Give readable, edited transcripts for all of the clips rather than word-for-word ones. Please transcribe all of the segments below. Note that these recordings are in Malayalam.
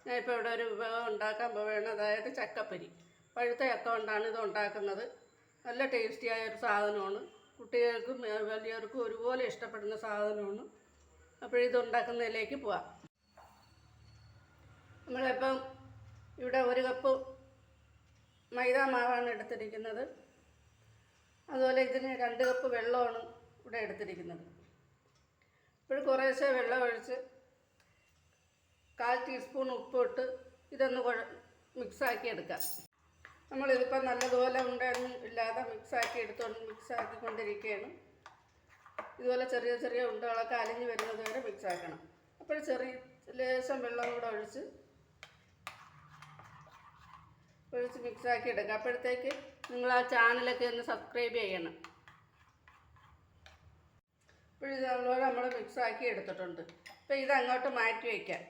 ഞാനിപ്പോൾ ഇവിടെ ഒരു വിഭവം ഉണ്ടാക്കാൻ പോവുകയാണ്. അതായത് ചക്കപ്പരി. പഴുത്ത ചക്ക കൊണ്ടാണ് ഇത് ഉണ്ടാക്കുന്നത്. നല്ല ടേസ്റ്റിയായ ഒരു സാധനമാണ്. കുട്ടികൾക്കും വലിയവർക്കും ഒരുപോലെ ഇഷ്ടപ്പെടുന്ന സാധനമാണ്. അപ്പോൾ ഇത് ഉണ്ടാക്കുന്നതിലേക്ക് പോവാം. നമ്മളിപ്പം ഇവിടെ 1 കപ്പ് മൈദാ മാവാണ് എടുത്തിരിക്കുന്നത്. അതുപോലെ ഇതിന് 2 കപ്പ് വെള്ളമാണ് ഇവിടെ എടുത്തിരിക്കുന്നത്. ഇപ്പോൾ കുറേശ്ശെ വെള്ളം ഒഴിച്ച് 1/4 ടീസ്പൂൺ ഉപ്പിട്ട് ഇതൊന്ന് മിക്സാക്കി എടുക്കാം. നമ്മളിതിപ്പോൾ നല്ലതുപോലെ ഉണ്ടൊന്നും ഇല്ലാതെ മിക്സാക്കിക്കൊണ്ടിരിക്കുകയാണ്. ഇതുപോലെ ചെറിയ ചെറിയ ഉണ്ടകളൊക്കെ അലിഞ്ഞ് വരുന്നത് വരെ മിക്സാക്കണം. അപ്പോൾ ലേശം വെള്ളം കൂടെ ഒഴിച്ച് മിക്സാക്കി എടുക്കുക. അപ്പോഴത്തേക്ക് നിങ്ങൾ ആ ചാനലൊക്കെ ഒന്ന് സബ്സ്ക്രൈബ് ചെയ്യണം. ഇപ്പോൾ ഇതുപോലെ നമ്മൾ മിക്സാക്കി എടുത്തിട്ടുണ്ട്. അപ്പോൾ ഇതങ്ങോട്ട് മാറ്റി വയ്ക്കാം.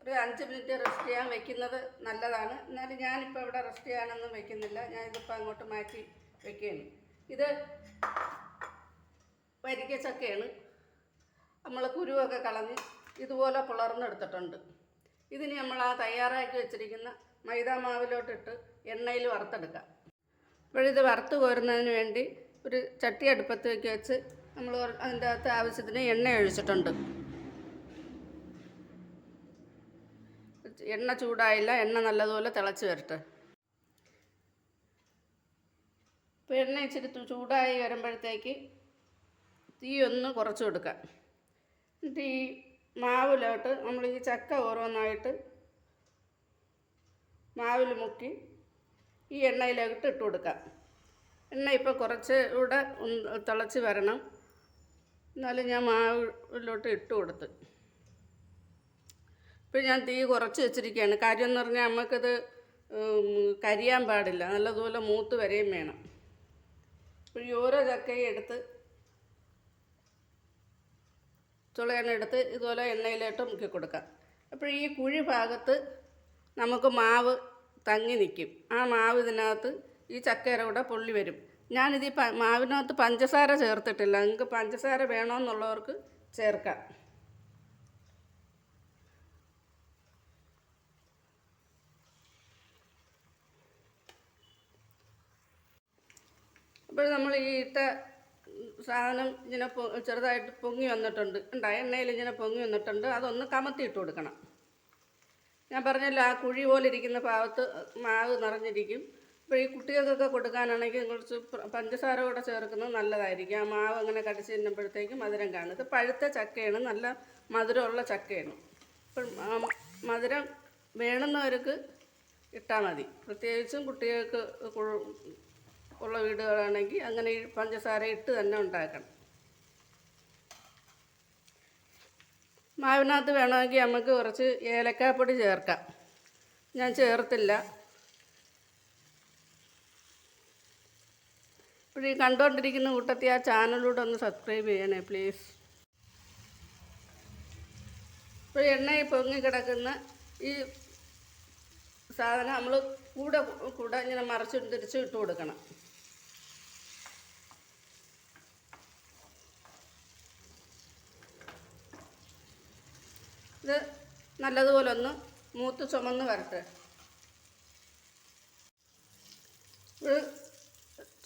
ഒരു 5 മിനിറ്റ് റെസ്റ്റ് ചെയ്യാൻ വയ്ക്കുന്നത് നല്ലതാണ്. എന്നാലും ഞാനിപ്പോൾ ഇവിടെ റെസ്റ്റ് ചെയ്യാനൊന്നും വയ്ക്കുന്നില്ല. ഞാനിതിപ്പോൾ അങ്ങോട്ട് മാറ്റി വയ്ക്കുകയാണ്. ഇത് വരിക്കച്ചക്കയാണ്. നമ്മൾ കുരുവൊക്കെ കളഞ്ഞ് ഇതുപോലെ പിളർന്നെടുത്തിട്ടുണ്ട്. ഇതിന് നമ്മൾ ആ തയ്യാറാക്കി വെച്ചിരിക്കുന്ന മൈദാ മാവിലോട്ടിട്ട് എണ്ണയിൽ വറുത്തെടുക്കാം. അപ്പോഴിത് വറുത്ത് കോരുന്നതിന് വേണ്ടി ഒരു ചട്ടി അടുപ്പത്തേക്ക് വെച്ച് നമ്മൾ അതിൻ്റെ അകത്ത് ആവശ്യത്തിന് എണ്ണ ഒഴിച്ചിട്ടുണ്ട്. എണ്ണ ചൂടായില്ല. എണ്ണ നല്ലതുപോലെ തിളച്ച് വരട്ടെ. ഇപ്പോൾ എണ്ണ ഇച്ചിരി ചൂടായി വരുമ്പോഴത്തേക്ക് തീ ഒന്ന് കുറച്ച് കൊടുക്കാം. എന്നിട്ട് ഈ മാവിലോട്ട് നമ്മൾ ഈ ചക്ക ഓരോന്നായിട്ട് മാവിൽ മുക്കി ഈ എണ്ണയിലോട്ട് ഇട്ട് കൊടുക്കാം. എണ്ണ ഇപ്പോൾ കുറച്ച് കൂടെ തിളച്ച് വരണം. എന്നാലും ഞാൻ മാവിലോട്ട് ഇട്ട് കൊടുത്ത്. ഇപ്പോൾ ഞാൻ തീ കുറച്ച് വെച്ചിരിക്കുകയാണ്. കാര്യം എന്ന് പറഞ്ഞാൽ നമുക്കിത് കരിയാൻ പാടില്ല. നല്ലതുപോലെ മൂത്ത് വരെയും വേണം. ഇപ്പോൾ ഈ ഓരോ ചക്കയും എടുത്ത് ചുളയെണ്ണെടുത്ത് ഇതുപോലെ എണ്ണയിലോട്ട് മുക്കി കൊടുക്കാം. അപ്പോൾ ഈ കുഴി ഭാഗത്ത് നമുക്ക് മാവ് തങ്ങി നിൽക്കും. ആ മാവ് ഇതിനകത്ത് ഈ ചക്കയുടെ കൂടെ പൊള്ളി വരും. ഞാനിത് മാവിനകത്ത് പഞ്ചസാര ചേർത്തിട്ടില്ല. നിങ്ങൾക്ക് പഞ്ചസാര വേണമെന്നുള്ളവർക്ക് ചേർക്കാം. അപ്പോൾ നമ്മൾ ഈ ഇട്ട സാധനം ഇങ്ങനെ ചെറുതായിട്ട് പൊങ്ങി വന്നിട്ടുണ്ട്. എണ്ണയിൽ ഇങ്ങനെ പൊങ്ങി വന്നിട്ടുണ്ട്. അതൊന്ന് കമത്തിയിട്ട് കൊടുക്കണം. ഞാൻ പറഞ്ഞല്ലോ, ആ കുഴി പോലെ ഇരിക്കുന്ന ഭാഗത്ത് മാവ് നിറഞ്ഞിരിക്കും. അപ്പോൾ ഈ കുട്ടികൾക്കൊക്കെ കൊടുക്കാനാണെങ്കിൽ കുറച്ച് പഞ്ചസാര കൂടെ ചേർക്കുന്നത് നല്ലതായിരിക്കും. ആ മാവ് അങ്ങനെ കടിച്ച് തിന്നുമ്പോഴത്തേക്കും മധുരം കാണും. ഇത് പഴുത്ത ചക്കയാണ്. നല്ല മധുരമുള്ള ചക്കയാണ്. അപ്പം മധുരം വേണമെന്നവർക്ക് ഇട്ടാൽ മതി. പ്രത്യേകിച്ചും കുട്ടികൾക്ക് ഉള്ള വീടുകളാണെങ്കിൽ അങ്ങനെ പഞ്ചസാര ഇട്ട് തന്നെ ഉണ്ടാക്കണം. മാവിനകത്ത് വേണമെങ്കിൽ നമുക്ക് കുറച്ച് ഏലക്കാപ്പൊടി ചേർക്കാം. ഞാൻ ചേർത്തില്ല. ഇപ്പോൾ ഈ കണ്ടുകൊണ്ടിരിക്കുന്ന കൂട്ടത്തിൽ ആ ചാനലിലൂടെ ഒന്ന് സബ്സ്ക്രൈബ് ചെയ്യണേ പ്ലീസ്. ഇപ്പോൾ എണ്ണയിൽ പൊങ്ങി കിടക്കുന്ന ഈ സാധനം നമ്മൾ കൂടെ ഇങ്ങനെ മറിച്ചും തിരിച്ചും ഇട്ട് കൊടുക്കണം. ഇത് നല്ലതുപോലെ ഒന്ന് മൂത്ത് ചുമന്ന് വരട്ടെ.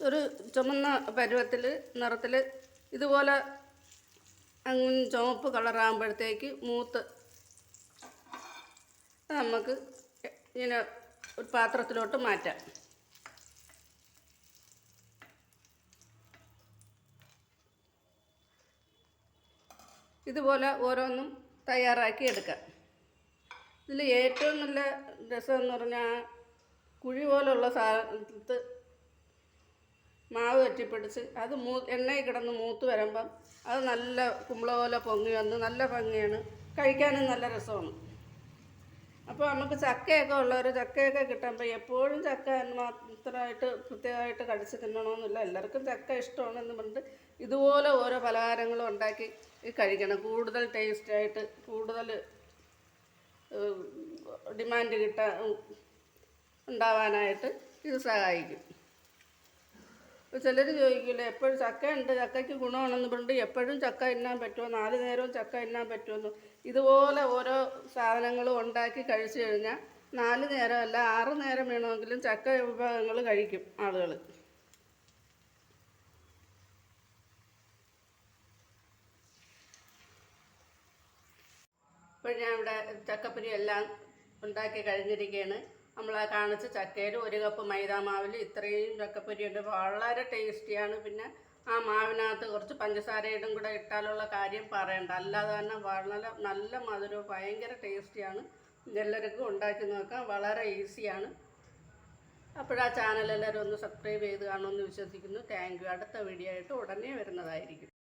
ഒരു ചുമന്ന നിറത്തിൽ ഇതുപോലെ അങ്ങ് ചുവപ്പ് കളറാകുമ്പോഴത്തേക്ക് മൂത്ത് നമുക്ക് ഇങ്ങനെ ഒരു പാത്രത്തിലോട്ട് മാറ്റാം. ഇതുപോലെ ഓരോന്നും തയ്യാറാക്കി എടുക്കാം. ഇതിൽ ഏറ്റവും നല്ല രസമെന്ന് പറഞ്ഞാൽ കുഴി പോലുള്ള സാധനത്ത് മാവ് കെട്ടിപ്പിടിച്ച് അത് എണ്ണയിൽ കിടന്ന് മൂത്ത് വരുമ്പം അത് നല്ല കുമ്പള പോലെ പൊങ്ങി വന്ന് നല്ല ഭംഗിയാണ്. കഴിക്കാനും നല്ല രസമാണ്. അപ്പോൾ നമുക്ക് ചക്കയൊക്കെ ഉള്ളവർ ചക്കയൊക്കെ കിട്ടുമ്പോൾ എപ്പോഴും ചക്ക മാത്രമായിട്ട് പ്രത്യേകമായിട്ട് കടിച്ച് തിന്നണമെന്നില്ല. എല്ലാവർക്കും ചക്ക ഇഷ്ടമാണെന്ന് പറഞ്ഞിട്ട് ഇതുപോലെ ഓരോ പലഹാരങ്ങളും ഉണ്ടാക്കി കഴിക്കണം. കൂടുതൽ ടേസ്റ്റായിട്ട് കൂടുതൽ ഡിമാൻഡ് ഉണ്ടാവാനായിട്ട് ഇത് സഹായിക്കും. ചിലർ ചോദിക്കില്ല എപ്പോഴും ചക്ക ഉണ്ട്, ചക്കയ്ക്ക് ഗുണമാണെന്ന് പറഞ്ഞിട്ട് എപ്പോഴും ചക്ക തിന്നാൻ പറ്റുമോ, 4 നേരവും ചക്ക തിന്നാൻ പറ്റുമെന്ന്. ഇതുപോലെ ഓരോ സാധനങ്ങളും ഉണ്ടാക്കി കഴിച്ചു കഴിഞ്ഞാൽ 4 നേരമല്ല 6 നേരം വേണമെങ്കിലും ചക്ക വിഭവങ്ങൾ കഴിക്കും ആളുകൾ. ഇപ്പോൾ ഞാൻ ഇവിടെ ചക്കപ്പൊരി എല്ലാം ഉണ്ടാക്കി കഴിഞ്ഞിരിക്കുകയാണ്. നമ്മളാ കാണിച്ച ചക്കയിൽ 1 കപ്പ് മൈദാമാവിൽ ഇത്രയും ചക്കപ്പൊരിയുണ്ട്. വളരെ ടേസ്റ്റിയാണ്. പിന്നെ ആ മാവിനകത്ത് കുറച്ച് പഞ്ചസാരയുടെ കൂടെ ഇട്ടാലുള്ള കാര്യം പറയണ്ട, അല്ലാതെ തന്നെ വളരെ നല്ല മധുരവും ഭയങ്കര ടേസ്റ്റിയാണ്. എല്ലാവർക്കും ഉണ്ടാക്കി നോക്കാം, വളരെ ഈസിയാണ്. അപ്പോഴാ ചാനൽ എല്ലാവരും ഒന്ന് സബ്സ്ക്രൈബ് ചെയ്ത് കാണുമെന്ന് വിശ്വസിക്കുന്നു. Thank you. അടുത്ത വീഡിയോ ആയിട്ട് ഉടനെ വരുന്നതായിരിക്കും.